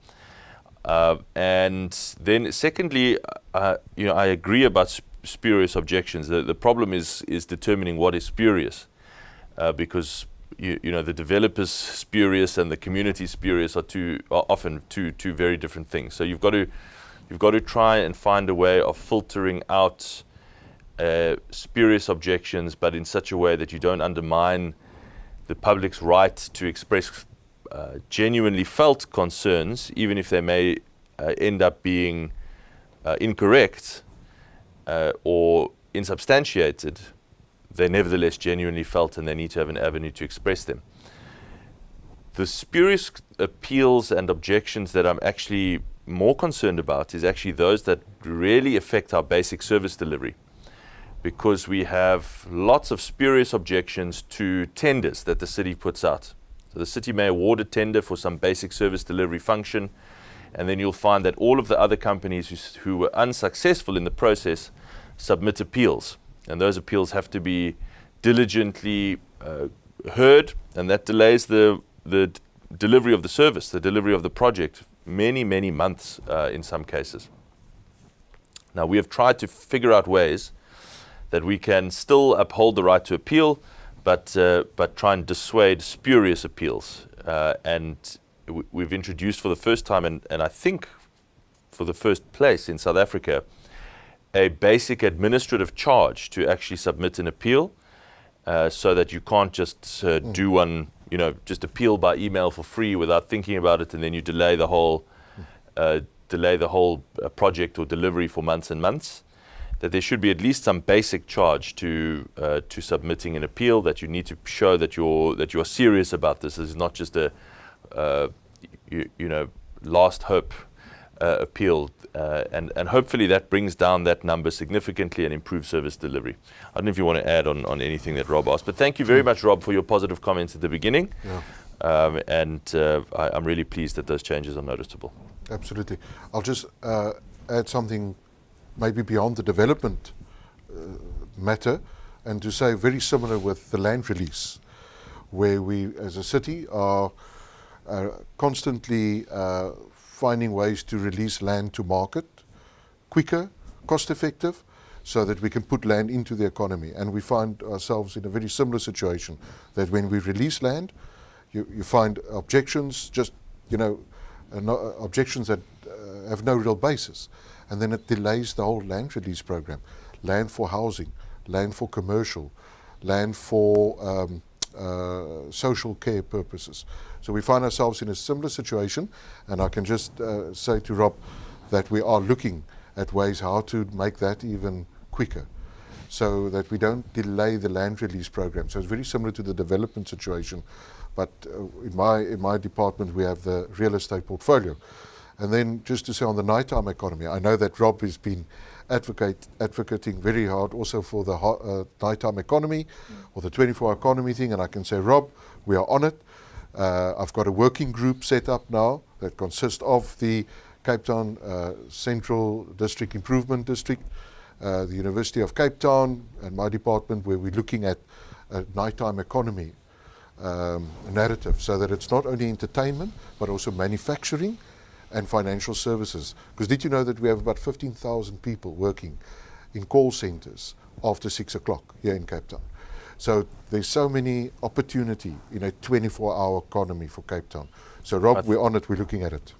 And then secondly, I agree about spurious objections. The problem is determining what is spurious, because the developers spurious and the community spurious are often two very different things. So you've got to try and find a way of filtering out spurious objections, but in such a way that you don't undermine the public's right to express genuinely felt concerns, even if they may end up being incorrect or insubstantiated. They're nevertheless genuinely felt, and they need to have an avenue to express them. The spurious appeals and objections that I'm actually more concerned about is actually those that really affect our basic service delivery, because we have lots of spurious objections to tenders that the city puts out. So the city may award a tender for some basic service delivery function, and then you'll find that all of the other companies who were unsuccessful in the process submit appeals. And those appeals have to be diligently heard, and that delays the delivery of the service, the delivery of the project, many, many months in some cases. Now, we have tried to figure out ways that we can still uphold the right to appeal, but try and dissuade spurious appeals. And we've introduced for the first time, and I think for the first place in South Africa, a basic administrative charge to actually submit an appeal, so that you can't just do one, just appeal by email for free without thinking about it, and then you delay the whole project or delivery for months and months. That there should be at least some basic charge to submitting an appeal, that you need to show that you're serious about this. This is not just a last hope appeal, and hopefully that brings down that number significantly and improves service delivery. I don't know if you want to add on anything that Rob asked, but thank you very much, Rob, for your positive comments at the beginning. Yeah. I'm really pleased that those changes are noticeable. Absolutely. I'll just add something maybe beyond the development matter, and to say very similar with the land release, where we as a city are constantly finding ways to release land to market quicker, cost effective, so that we can put land into the economy. And we find ourselves in a very similar situation, that when we release land, you find objections, objections that have no real basis. And then it delays the whole land release program. Land for housing, land for commercial, land for social care purposes. So we find ourselves in a similar situation, and I can just say to Rob that we are looking at ways how to make that even quicker, so that we don't delay the land release program. So it's very similar to the development situation, but in my department we have the real estate portfolio. And then just to say on the nighttime economy, I know that Rob has been advocating very hard also for the nighttime economy, or the 24-hour economy thing, and I can say, Rob, we are on it. I've got a working group set up now that consists of the Cape Town Central District Improvement District, the University of Cape Town, and my department, where we're looking at a nighttime economy narrative, so that it's not only entertainment but also manufacturing and financial services. Because did you know that we have about 15,000 people working in call centres after 6 o'clock here in Cape Town? So there's so many opportunity in a 24-hour economy for Cape Town. So Rob, we're on it, we're looking at it.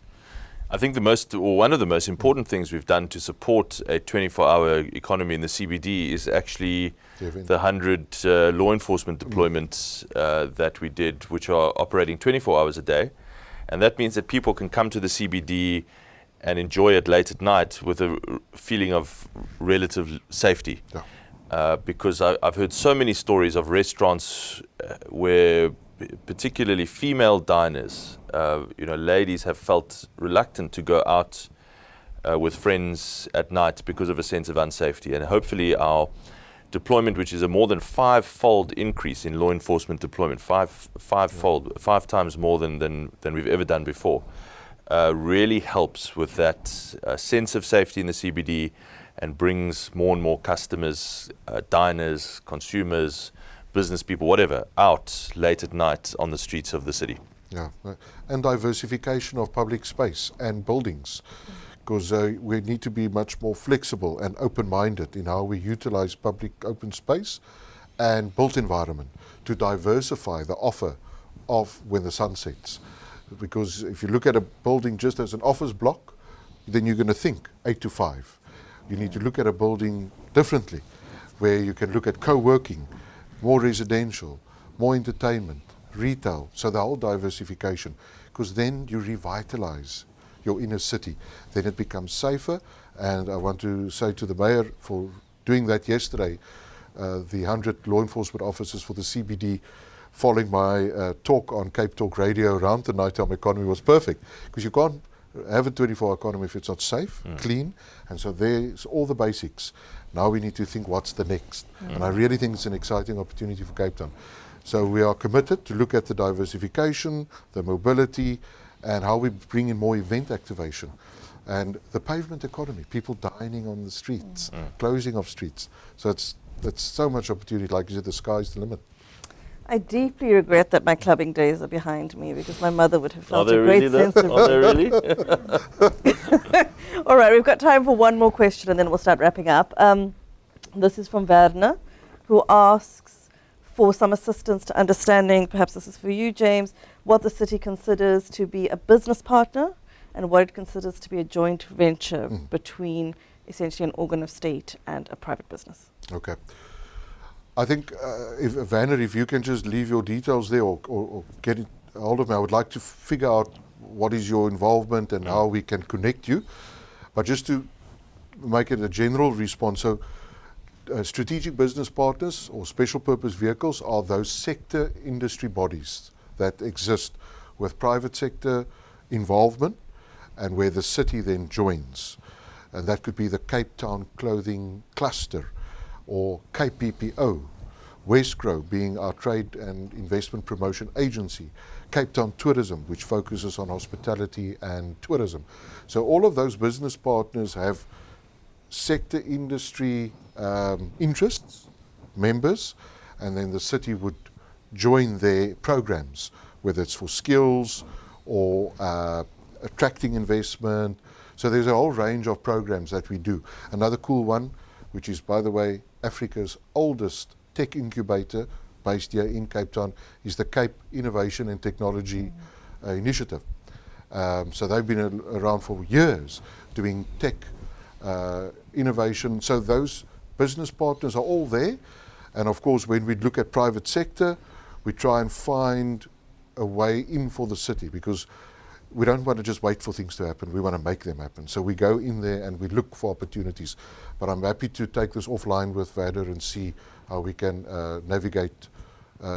I think one of the most important things we've done to support a 24-hour economy in the CBD is actually the 100 law enforcement deployments that we did, which are operating 24 hours a day. And that means that people can come to the CBD and enjoy it late at night with a feeling of relative safety. Yeah. Because I've heard so many stories of restaurants where particularly female diners, ladies have felt reluctant to go out with friends at night because of a sense of unsafety. And hopefully our deployment, which is a more than five-fold increase in law enforcement deployment, five times more than we've ever done before, really helps with that sense of safety in the CBD and brings more and more customers, diners, consumers, business people, whatever, out late at night on the streets of the city. Yeah, and diversification of public space and buildings, because we need to be much more flexible and open-minded in how we utilize public open space and built environment to diversify the offer of when the sun sets. Because if you look at a building just as an office block, then you're going to think 8 to 5. You need to look at a building differently, where you can look at co-working, more residential, more entertainment, retail, so the whole diversification, because then you revitalize your inner city. Then it becomes safer, and I want to say to the Mayor for doing that yesterday, the 100 law enforcement officers for the CBD following my talk on Cape Talk Radio around the nighttime economy was perfect, because you can't have a 24-hour economy if it's not safe, clean, and so there's all the basics. Now we need to think what's the next, and I really think it's an exciting opportunity for Cape Town. So we are committed to look at the diversification, the mobility, and how we bring in more event activation. And the pavement economy, people dining on the streets, closing of streets. So that's so much opportunity, like you said, the sky's the limit. I deeply regret that my clubbing days are behind me, because my mother would have felt a really great sense of Are they really? All right, we've got time for one more question and then we'll start wrapping up. This is from Werner, who asks for some assistance to understanding, perhaps this is for you, James, what the city considers to be a business partner and what it considers to be a joint venture between essentially an organ of state and a private business. Okay. I think, Werner, if you can just leave your details there or get it hold of me, I would like to figure out what is your involvement and how we can connect you. But just to make it a general response, so strategic business partners or special purpose vehicles are those sector industry bodies that exist with private sector involvement and where the city then joins. And that could be the Cape Town Clothing Cluster or KPPO, Westgrow being our trade and investment promotion agency, Cape Town Tourism, which focuses on hospitality and tourism. So all of those business partners have sector industry interests, members, and then the city would join their programs, whether it's for skills or attracting investment. So there's a whole range of programs that we do. Another cool one, which is, by the way, Africa's oldest tech incubator based here in Cape Town, is the Cape Innovation and Technology Initiative. So they've been around for years doing tech innovation. So those business partners are all there. And of course, when we look at private sector, we try and find a way in for the city, because we don't want to just wait for things to happen. We want to make them happen. So we go in there and we look for opportunities. But I'm happy to take this offline with Vader and see how we can navigate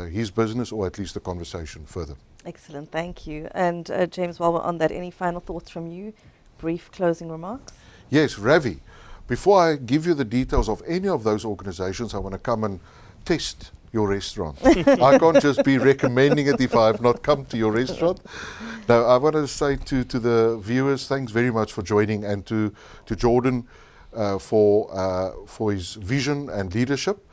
his business, or at least the conversation further. Excellent, thank you. And James, while we're on that, any final thoughts from you? Brief closing remarks? Yes, Ravi. Before I give you the details of any of those organizations, I want to come and test your restaurant. I can't just be recommending it if I have not come to your restaurant. Now, I want to say to the viewers, thanks very much for joining, and to Geordin for his vision and leadership.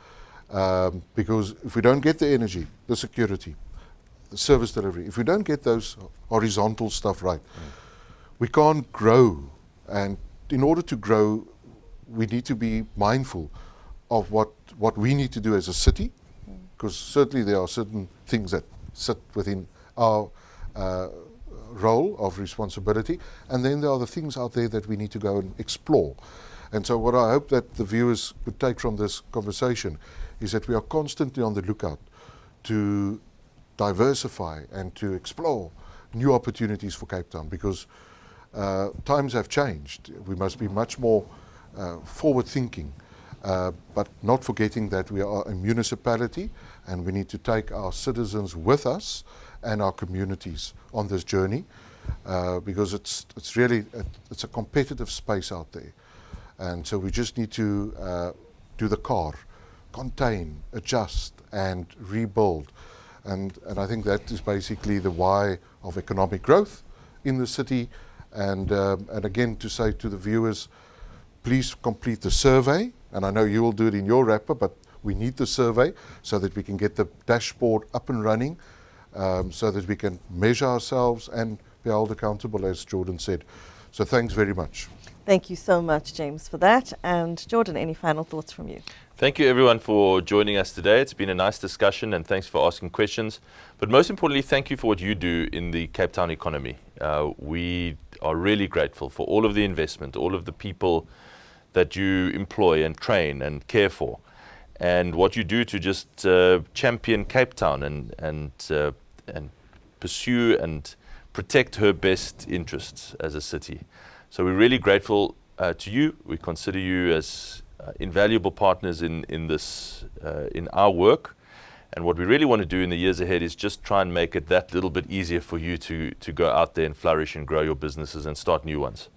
Because if we don't get the energy, the security, the service delivery, if we don't get those horizontal stuff right, we can't grow. And in order to grow, we need to be mindful of what we need to do as a city, because certainly there are certain things that sit within our role of responsibility, and then there are the things out there that we need to go and explore. And so what I hope that the viewers could take from this conversation is that we are constantly on the lookout to diversify and to explore new opportunities for Cape Town, because times have changed. We must be much more forward-thinking, but not forgetting that we are a municipality and we need to take our citizens with us and our communities on this journey, because it's really it's a competitive space out there. And so we just need to do the car, contain, adjust, and rebuild. And I think that is basically the why of economic growth in the city. And again, to say to the viewers, please complete the survey, and I know you will do it in your wrapper, but we need the survey so that we can get the dashboard up and running, so that we can measure ourselves and be held accountable, as Geordin said. So thanks very much. Thank you so much, James, for that. And Geordin, any final thoughts from you? Thank you everyone for joining us today. It's been a nice discussion and thanks for asking questions. But most importantly, thank you for what you do in the Cape Town economy. We are really grateful for all of the investment, all of the people that you employ and train and care for, and what you do to just champion Cape Town and pursue and protect her best interests as a city. So we're really grateful to you. We consider you as invaluable partners in this in our work, and what we really want to do in the years ahead is just try and make it that little bit easier for you to go out there and flourish and grow your businesses and start new ones,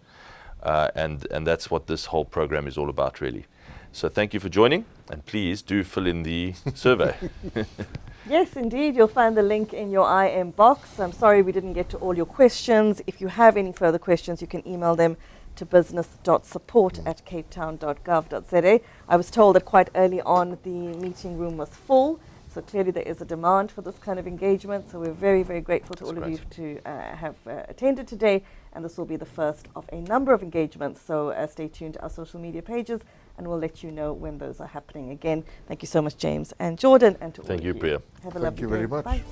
and that's what this whole program is all about, really. So thank you for joining, and please do fill in the survey. Yes, indeed. You'll find the link in your IM box. I'm sorry we didn't get to all your questions. If you have any further questions, you can email them to business.support@capetown.gov.za. I was told that quite early on the meeting room was full, so clearly there is a demand for this kind of engagement. So we're very, very grateful to all of you to have attended today, and this will be the first of a number of engagements. So stay tuned to our social media pages, and we'll let you know when those are happening again. Thank you so much, James and Geordin, and to all of you. Thank you, Priya. Have a Thank lovely you day. very much. Bye.